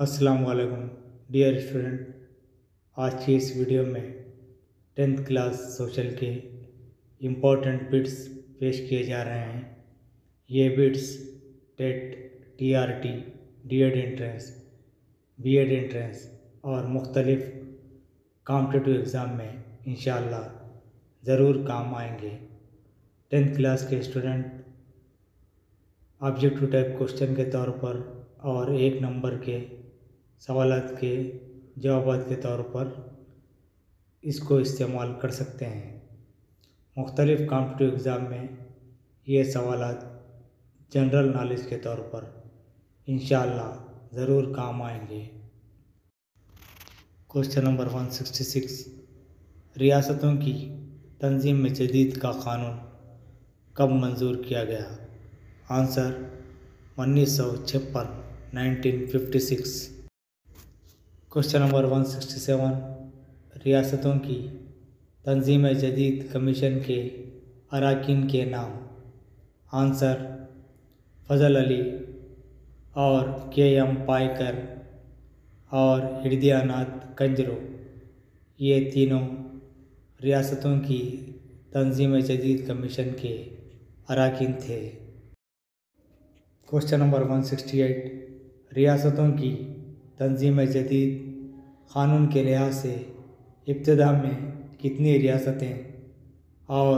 अस्सलाम वालेकुम dear student. आज की इस वीडियो में 10th क्लास सोशल के इम्पोर्टेंट बिट्स पेश किए जा रहे हैं। ये bits TET, TRT, DED entrance, BEd entrance और मुख्तलिफ कॉम्पिटिटिव एग्ज़ाम में इंशाअल्लाह ज़रूर काम आएंगे। 10th क्लास के स्टूडेंट ऑब्जेक्टिव टाइप क्वेश्चन के तौर पर और 1 नंबर के सवालात के जवाबात के तौर पर इसको इस्तेमाल कर सकते हैं। मुख्तलिफ कॉम्पिटिटिव एग्ज़ाम में ये सवालात जनरल नॉलेज के तौर पर इंशाअल्लाह ज़रूर काम आएंगे। क्वेश्चन नंबर 166, रियासतों की तंजीम में जदीद का क़ानून कब मंजूर किया गया? आंसर 1956, 1956। क्वेश्चन नंबर 167, रियासतों की तंजीम जदीद कमीशन के अरकान के नाम? आंसर फजल अली और KM पाइकर और हृदयानाथ कंजरो। ये तीनों रियासतों की तंजीम जदीद कमीशन के अरकान थे। क्वेश्चन नंबर 168, रियासतों की तंजीम जदीद क़ानून के लिहाज से इब्तिदा में कितनी रियासतें और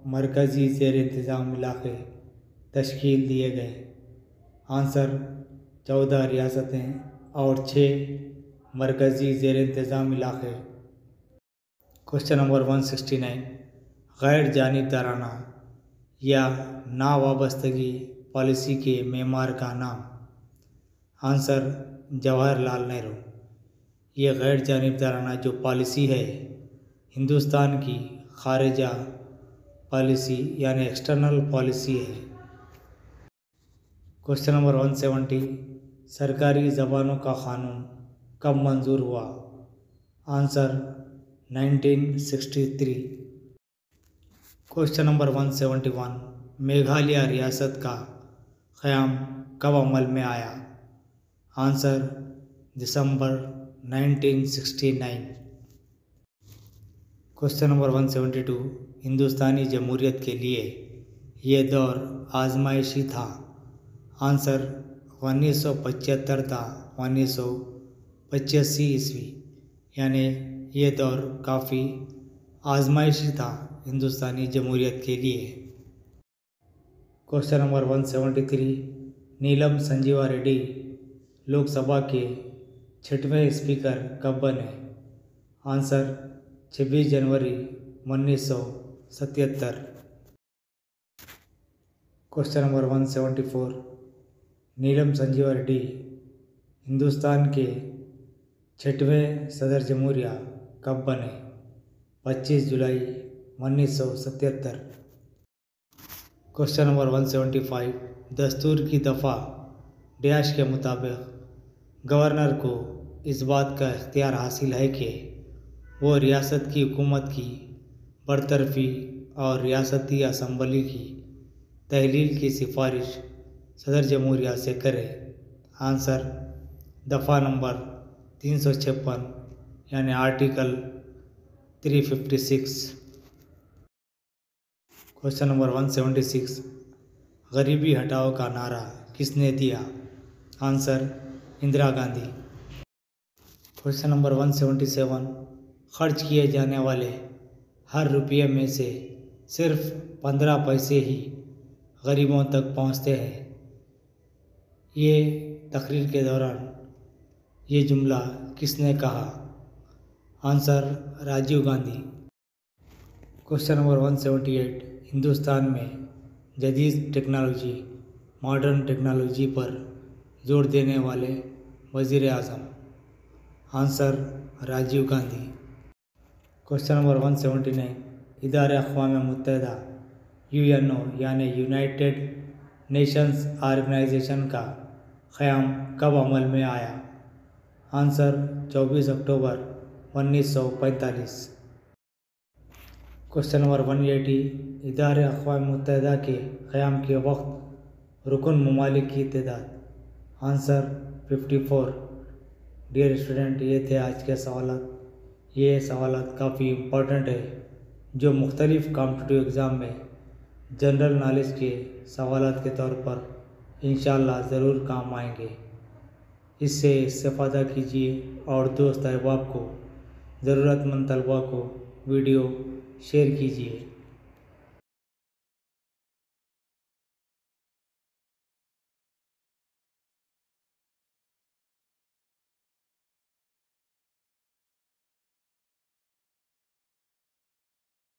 मरकज़ी ज़ेर इंतज़ाम इलाक़े तश्कील दिए गए? आंसर 14 रियासतें और 6 मरकज़ी ज़ेर इंतज़ाम इलाक़े। क्वेश्चन नंबर 169, गैर जानिबदाराना या नावाबस्तगी पॉलिसी के मेमार का नाम? आंसर जवाहरलाल नेहरू। ये गैर जानिबदाराना जो पॉलिसी है हिंदुस्तान की खारिजा पॉलिसी यानी एक्सटर्नल पॉलिसी है। क्वेश्चन नंबर 170, सरकारी ज़बानों का क़ानून कब मंजूर हुआ? आंसर 1963। क्वेश्चन नंबर 171, मेघालय रियासत का क़याम कब अमल में आया? आंसर दिसंबर 1969। क्वेश्चन नंबर 172, हिंदुस्तानी जमहूरियत के लिए ये दौर आजमाइशी था? आंसर 1975 था 1985 ईस्वी, यानी ये दौर काफ़ी आजमाइशी था हिंदुस्तानी जमहूरियत के लिए। क्वेश्चन नंबर 173, नीलम संजीवा रेड्डी लोकसभा के 6वें स्पीकर कब बने? आंसर 26 जनवरी 1977। क्वेश्चन नंबर 174, नीलम संजीवा रेड्डी हिंदुस्तान के 6वें सदर जमहूरिया कब बने? 25 जुलाई 1977। क्वेश्चन नंबर 175, दस्तूर की दफ़ा डैश के मुताबिक गवर्नर को इस बात का इख्तियार हासिल है कि वो रियासत की हुकूमत की बरतरफी और रियासती असम्बली की तहलील की सिफारिश सदर जमहूरिया से करे? आंसर दफ़ा नंबर 356 यानी आर्टिकल 356। क्वेश्चन नंबर 176, गरीबी हटाओ का नारा किसने दिया? Answer Indira Gandhi. Question number 177, खर्च किए जाने वाले हर रुपये में से सिर्फ 15 पैसे ही गरीबों तक पहुंचते हैं। ये तकरीर के दौरान ये जुमला किसने कहा? Answer Rajiv Gandhi. Question number 178, Hindustan में जदीद टेक्नोलॉजी मॉडर्न टेक्नोलॉजी पर जोर देने वाले वज़ीर आज़म? Answer Rajiv Gandhi. Question number 179, इदारे अक़वाम मुत्तहिदा UNO यानी यूनाइटेड नेशंस ऑर्गेनाइजेशन का क़याम कब अमल में आया? आंसर 24 अक्टूबर 1945। क्वेश्चन नंबर 180, इदारे अक़वाम मुत्तहिदा के क़याम के वक्त रुकन ममालिक की तादाद? आंसर 54। डियर स्टूडेंट, ये थे आज के सवालात। ये सवालात काफ़ी इम्पोर्टेंट है जो मुख्तलिफ़ कॉम्पिटिटिव एग्ज़ाम में जनरल नॉलेज के सवालात के तौर पर इंशाअल्लाह ज़रूर काम आएंगे। इससे इस्तेफ़ादा कीजिए और दोस्त अहबाब को, ज़रूरतमंद तलबा को वीडियो शेयर कीजिए।